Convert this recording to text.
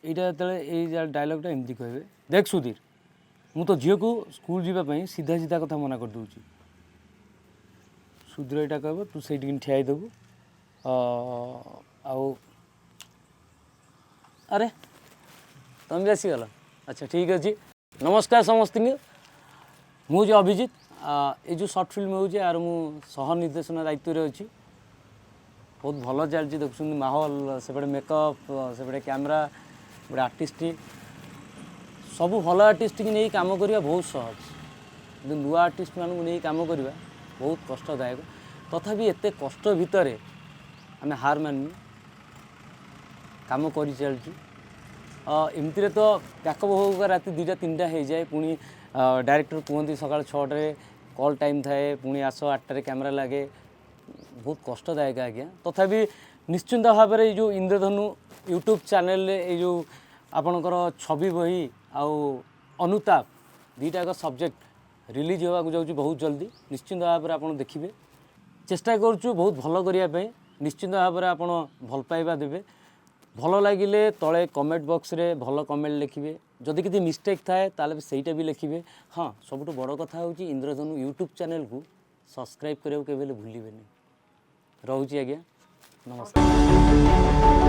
यहाँ जो डायलॉगटा एमती कहे देख सुधीर मु तो झील को स्कूल जावाई सीधा सीधा कथा मना कर दूची सुधीर यहाँ कह तू से ठिया देबू अरे तुम भी आसीगल अच्छा ठीक अच्छे नमस्कार समस्त मुझे अभिजित ये जो सर्ट फिल्म हो यार मु सह निर्देशन दायित्व अच्छी बहुत भल चलती देखुं माहौल सेपटे मेकअप सेपटे कैमरा गोटे आर्टिस्ट सब भल आर्टिस्ट की नहीं काम करवा बहुत सहज नुआ आर्टिस्ट मानू नहीं काम करवा बहुत कष्टदायक तथापि एत कष्ट भितर आम हार मानी काम कर चलती एमती तो पैकअप होगा रात 2-3 हो जाए पुणी डायरेक्टर कहते सका 6 कॉल टाइम थाए पुणी आस 8 कैमरा लगे बहुत कष्टदायक आज्ञा तथापि निश्चिंत भाव में जो इंद्रधनु यूट्यूब चैनल जो आपणकर छवि बही आउ अनुताप दुईटाक सब्जेक्ट रिलीज होगा जाऊँ बहुत जल्दी निश्चिंत भाव में आप देखिए चेष्टा करुँ बहुत भल करने निश्चिंत भाव में आप भल पाइबा देवे भल लगिले तले कमेंट बॉक्स रे भल कमेंट लिखिए जदि किसी मिस्टेक थाए ताले सेटा भी लिखिए हाँ सबुठ बड़ कथा हूँ इंद्रधनु यूट्यूब चैनल को सब्सक्राइब करने के भूलिए रोचे आज्ञा नमस्कार।